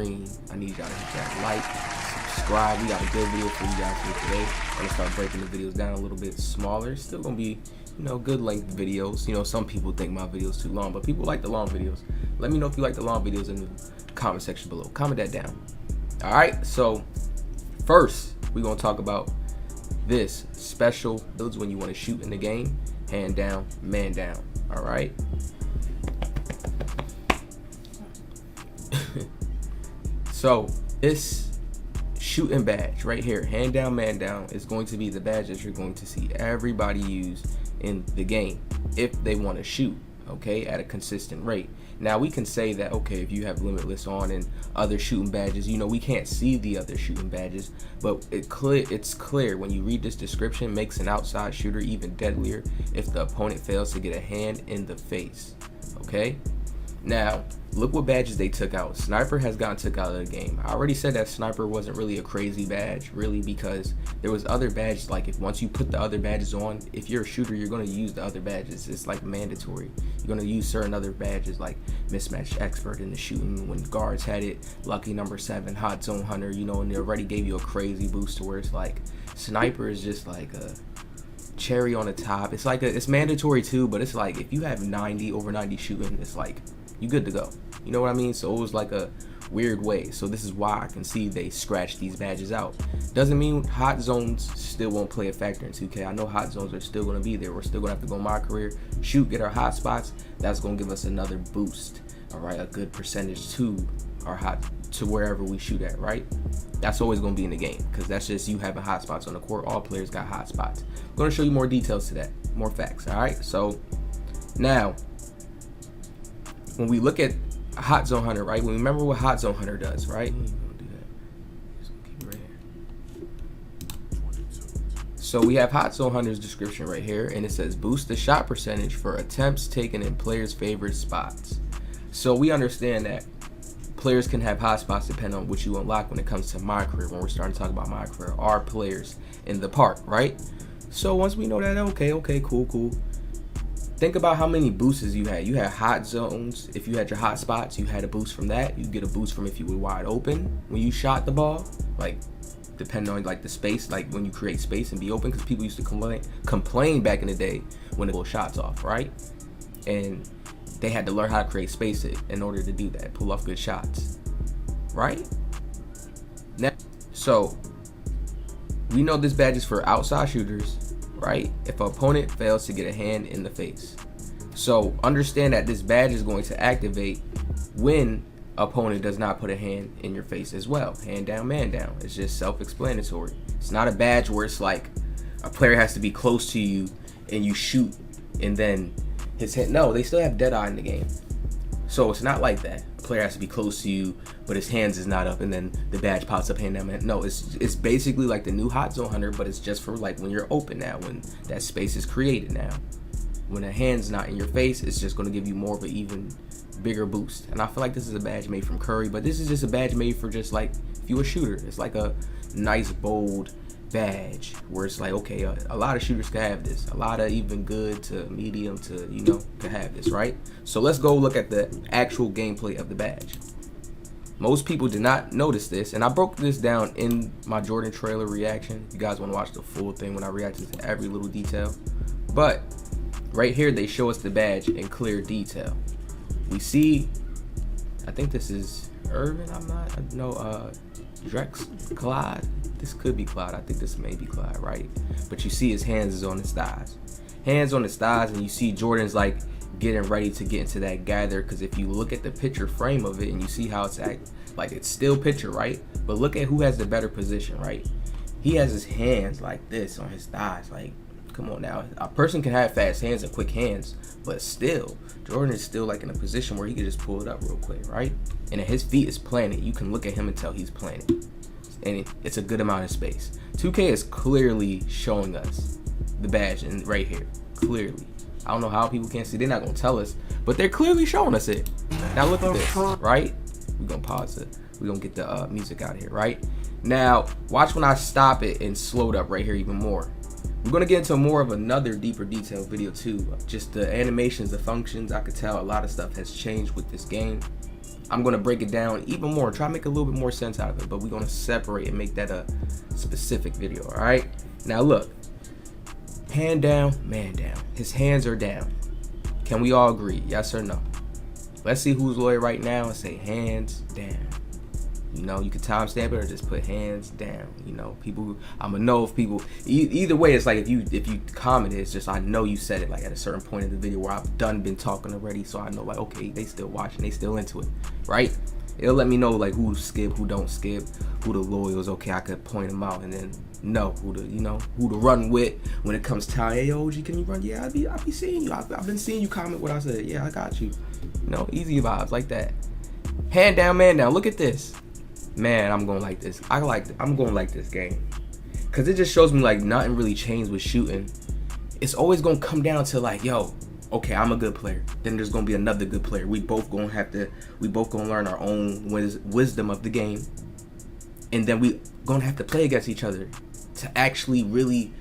screen, I need y'all to hit that like, subscribe. We got a good video for you guys here today. I'm gonna start breaking the videos down a little bit smaller. Still gonna be, you know, good length videos. You know, some people think my videos too long, but people like the long videos. Let me know if you like the long videos in the comment section below. Comment that down. All right, so first we're gonna talk about this special builds when you want to shoot in the game, hand down, man down. All right. So this shooting badge right here, hand down, man down, is going to be the badge that you're going to see everybody use in the game if they want to shoot, okay, at a consistent rate. Now we can say that, okay, if you have limitless on and other shooting badges, you know, we can't see the other shooting badges, but it's clear when you read this description, makes an outside shooter even deadlier if the opponent fails to get a hand in the face, okay? Now, look what badges they took out. Sniper has gotten took out of the game. I already said that Sniper wasn't really a crazy badge, really, because there was other badges, like if once you put the other badges on, if you're a shooter, you're going to use the other badges. It's like mandatory. You're going to use certain other badges like Mismatch Expert in the shooting when guards had it, Lucky number 7, Hot Zone Hunter, you know, and they already gave you a crazy boost to where it's like Sniper is just like a cherry on the top. It's like it's mandatory too, but it's like if you have 90 over 90 shooting, it's like you good to go. You know what I mean? So it was like a weird way. So this is why I can see they scratched these badges out. Doesn't mean hot zones still won't play a factor in 2K. I know hot zones are still going to be there. We're still going to have to go my career, shoot, get our hot spots. That's going to give us another boost. All right, a good percentage to our to wherever we shoot at, right? That's always going to be in the game because that's just you having hot spots on the court. All players got hot spots. I'm going to show you more details to that, more facts. All right, so now when we look at Hot Zone Hunter, right? We remember what Hot Zone Hunter does, right? So we have Hot Zone Hunter's description right here, and it says boost the shot percentage for attempts taken in players' favorite spots. So we understand that players can have hot spots depending on what you unlock when it comes to my career. When we're starting to talk about my career, our players in the park, right? So once we know that, okay, cool. Think about how many boosts you had. You had hot zones. If you had your hot spots, you had a boost from that. You get a boost from if you were wide open when you shot the ball, like depending on like the space, like when you create space and be open, because people used to complain back in the day when they pull shots off, right? And they had to learn how to create space in order to do that, pull off good shots, right? Now, so we know this badge is for outside shooters, right? If an opponent fails to get a hand in the face. So understand that this badge is going to activate when opponent does not put a hand in your face as well. Hand down, man down. It's just self-explanatory. It's not a badge where it's like a player has to be close to you and you shoot and then his hand. No, they still have dead eye in the game. So it's not like that. A player has to be close to you, but his hands is not up, and then the badge pops up, hand down, man. No, it's basically like the new Hot Zone Hunter, but it's just for like when you're open now, when that space is created now. When a hand's not in your face, it's just going to give you more of an even bigger boost. And I feel like this is a badge made from Curry, but this is just a badge made for just like if you're a shooter. It's like a nice bold badge where it's like, okay, a lot of shooters can have this. A lot of even good to medium to, you know, can have this, right? So let's go look at the actual gameplay of the badge. Most people did not notice this, and I broke this down in my Jordan trailer reaction. You guys want to watch the full thing when I reacted to every little detail. But right here, they show us the badge in clear detail. We see, I think this is Irvin, Drex, Clyde. This could be Clyde. I think this may be Clyde, right? But you see his hands is on his thighs. Hands on his thighs, and you see Jordan's like getting ready to get into that gather, because if you look at the picture frame of it and you see how it's like it's still picture, right? But look at who has the better position, right? He has his hands like this on his thighs. Like, come on now. A person can have fast hands and quick hands, but still, Jordan is still like in a position where he can just pull it up real quick, right? And his feet is planted. You can look at him and tell he's planted. And it's a good amount of space. 2K is clearly showing us the badge and right here, clearly. I don't know how people can't see. They're not gonna tell us, but they're clearly showing us it. Now look at this, right? We're gonna pause it. We're gonna get the music out of here, right? Now watch when I stop it and slow it up right here even more. We're gonna get into more of another deeper detail video too. Just the animations, the functions. I could tell a lot of stuff has changed with this game. I'm going to break it down even more, try to make a little bit more sense out of it, but we're going to separate and make that a specific video, all right? Now look, hand down, man down. His hands are down. Can we all agree, yes or no? Let's see who's loyal right now and say hands down. You know, you can timestamp it or just put hands down. You know, people, I'm gonna know if people, either way, it's like if you comment it, it's just I know you said it like at a certain point in the video where I've been talking already, so I know like, okay, they still watching, they still into it, right? It'll let me know like who skip, who don't skip, who the loyals. Okay, I could point them out and then know who to, who to run with when it comes time. Hey, OG, can you run? Yeah, I'll be seeing you. I've been seeing you comment what I said. Yeah, I got you. You know, easy vibes like that. Hand down, man down. Look at this. Man, I'm gonna like this. I'm gonna like this game, cause it just shows me like nothing really changed with shooting. It's always gonna come down to like, yo, okay, I'm a good player. Then there's gonna be another good player. We both gonna learn our own wisdom of the game, and then we gonna have to play against each other to actually really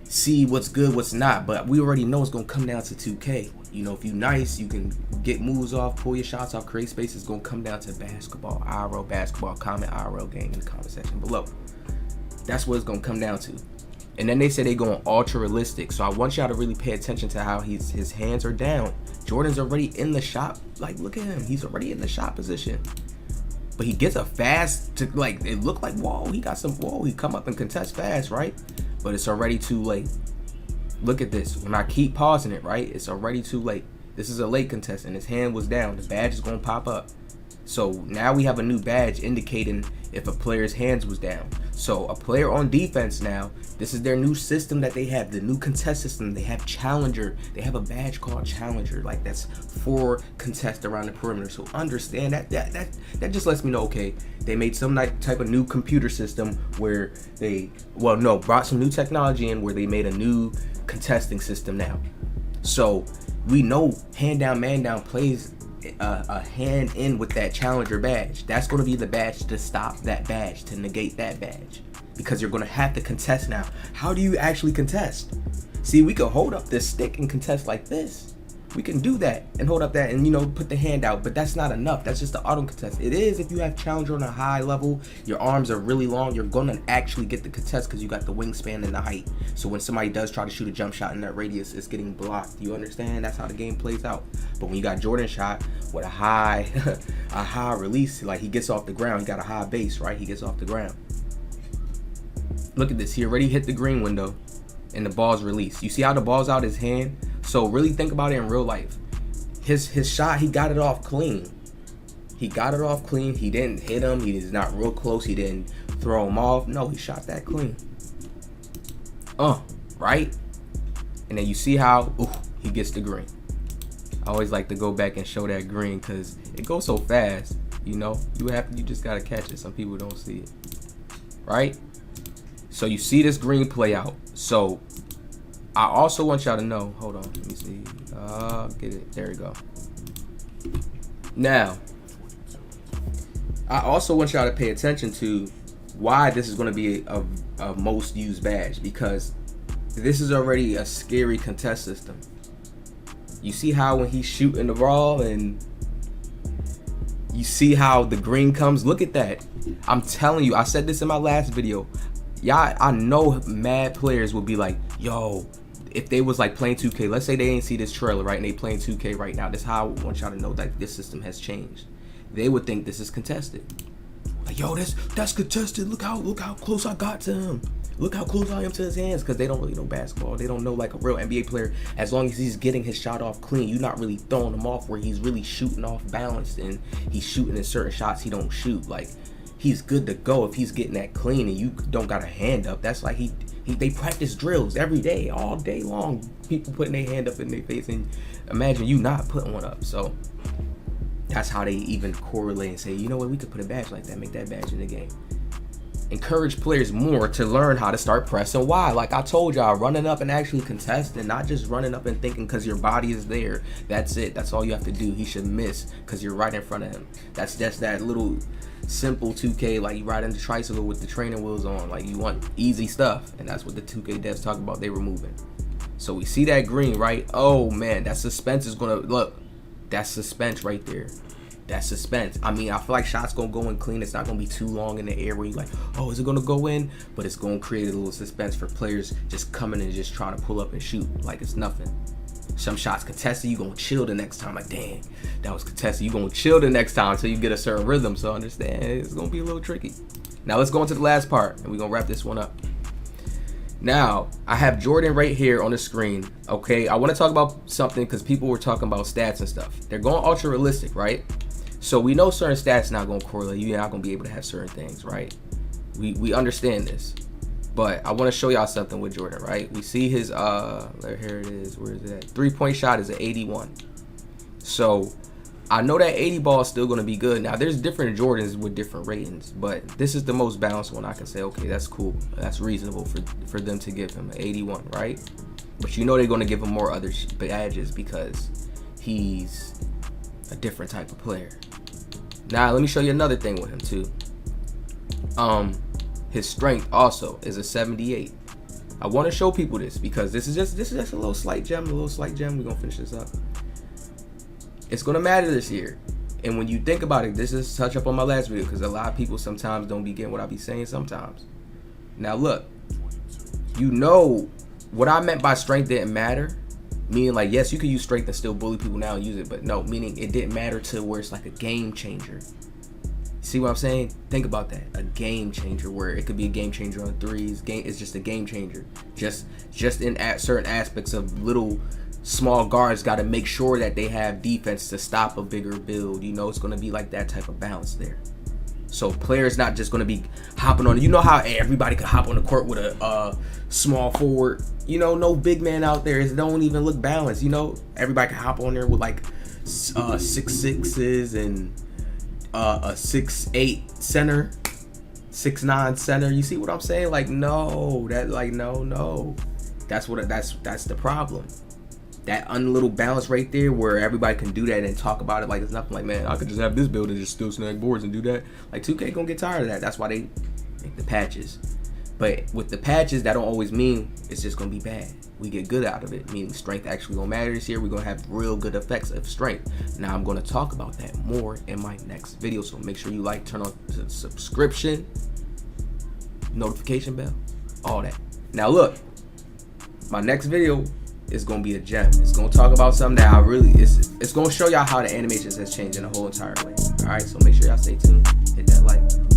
see what's good, what's not. But we already know it's gonna come down to 2K. You know, if you nice, you can get moves off, pull your shots off, create space. It's gonna come down to basketball, IRL basketball. Comment IRL game in the comment section below. That's what it's gonna come down to. And then they say they going ultra realistic. So I want y'all to really pay attention to how his hands are down. Jordan's already in the shot. Like, look at him. He's already in the shot position. But he gets a fast to like, it looked like, whoa, he got some, whoa, he come up and contest fast, right? But it's already too late. Look at this. When I keep pausing it, right, it's already too late. This is a late contest and his hand was down. The badge is gonna pop up. So now we have a new badge indicating if a player's hands was down. So a player on defense now, this is their new system that they have, the new contest system. They have Challenger. They have a badge called Challenger. Like, that's for contests around the perimeter. So understand that just lets me know, okay, they made some type of new computer system where they, brought some new technology in where they made a new contesting system now. So we know hand down, man down plays a hand in with that Challenger badge. That's going to be the badge to stop that badge, to negate that badge, because you're going to have to contest now. How do you actually contest? See, we could hold up this stick and contest like this. We can do that and hold up that and put the hand out, but that's not enough. That's just the auto contest. It is if you have Challenger on a high level, your arms are really long, you're gonna actually get the contest because you got the wingspan and the height. So when somebody does try to shoot a jump shot in that radius, it's getting blocked. You understand? That's how the game plays out. But when you got Jordan shot with a high a high release, like he gets off the ground, he got a high base, right? He gets off the ground. Look at this. He already hit the green window and the ball's released. You see how the ball's out his hand? So really think about it in real life. His shot, he got it off clean. He got it off clean. He didn't hit him. He is not real close. He didn't throw him off. No, he shot that clean. Right? And then you see how he gets the green. I always like to go back and show that green because it goes so fast. You just gotta catch it. Some people don't see it. Right? So you see this green play out. So I also want y'all to know, hold on, let me see. Get it. There we go. Now, I also want y'all to pay attention to why this is going to be a most used badge, because this is already a scary contest system. You see how when he's shooting the ball and you see how the green comes? Look at that. I'm telling you, I said this in my last video. Y'all, I know mad players will be like, yo, if they was like playing 2K, let's say they ain't see this trailer, right, and they playing 2K right now, this is how I want y'all to know that this system has changed. They would think this is contested. Like, yo, that's contested. Look how close I got to him. Look how close I am to his hands, because they don't really know basketball. They don't know like a real NBA player. As long as he's getting his shot off clean, you're not really throwing him off where he's really shooting off balanced and he's shooting in certain shots he don't shoot. Like, he's good to go if he's getting that clean and you don't got a hand up. That's like they practice drills every day, all day long. People putting their hand up in their face, and imagine you not putting one up. So that's how they even correlate and say, you know what, we could put a badge like that, make that badge in the game. Encourage players more to learn how to start pressing wide. Like I told y'all, running up and actually contesting, not just running up and thinking because your body is there. That's it. That's all you have to do. He should miss because you're right in front of him. That's that little simple 2K, like you ride in the tricycle with the training wheels on. Like, you want easy stuff, and that's what the 2K devs talk about they removing. So we see that green, right? Oh man, that suspense is gonna look. That's suspense right there. that suspense. I mean, I feel like shots gonna go in clean. It's not gonna be too long in the air where you like, oh, is it gonna go in? But it's gonna create a little suspense for players just coming and just trying to pull up and shoot like it's nothing. Some shots contested, you gonna chill the next time. Like, dang, that was contested. You gonna chill the next time until you get a certain rhythm. So understand, it's gonna be a little tricky. Now let's go into the last part, and we're gonna wrap this one up. Now, I have Jordan right here on the screen, okay? I want to talk about something because people were talking about stats and stuff. They're going ultra realistic, right? So we know certain stats not going to correlate. You're not going to be able to have certain things, right? We understand this. But I want to show y'all something with Jordan, right? We see his, here it is. Where is it at? 3-point shot is an 81. So I know that 80 ball is still going to be good. Now, there's different Jordans with different ratings, but this is the most balanced one. I can say, okay, that's cool. That's reasonable for them to give him an 81, right? But you know they're going to give him more other badges because he's a different type of player. Now, let me show you another thing with him, too. His strength also is a 78. I want to show people this because this is just a little slight gem, We're going to finish this up. It's going to matter this year. And when you think about it, this is touch up on my last video because a lot of people sometimes don't be getting what I be saying sometimes. Now look, you know what I meant by strength didn't matter. Meaning like, yes, you could use strength and still bully people now and use it. But no, meaning it didn't matter to where it's like a game changer. See what I'm saying? Think about that. A game changer where it could be a game changer on threes. It's just a game changer. Just in certain aspects of little small guards got to make sure that they have defense to stop a bigger build. You know, it's going to be like that type of balance there. So players not just going to be hopping on. You know how everybody could hop on the court with a small forward. You know, no big man out there. It don't even look balanced. You know, everybody can hop on there with like 6'6" and a 6'8" center, 6'9" center. You see what I'm saying? Like, no, no. That's the problem. That unlittle balance right there where everybody can do that and talk about it like it's nothing. Like, man, I could just have this build and just still snag boards and do that. Like, 2K gonna get tired of that. That's why they make the patches. But with the patches, that don't always mean it's just gonna be bad. We get good out of it, meaning strength actually gonna matter this year. We're gonna have real good effects of strength. Now I'm gonna talk about that more in my next video. So make sure you like, turn on the subscription, notification bell, all that. Now look, my next video is gonna be a gem. It's gonna talk about something that it's gonna show y'all how the animations has changed in a whole entire way. All right, so make sure y'all stay tuned. Hit that like.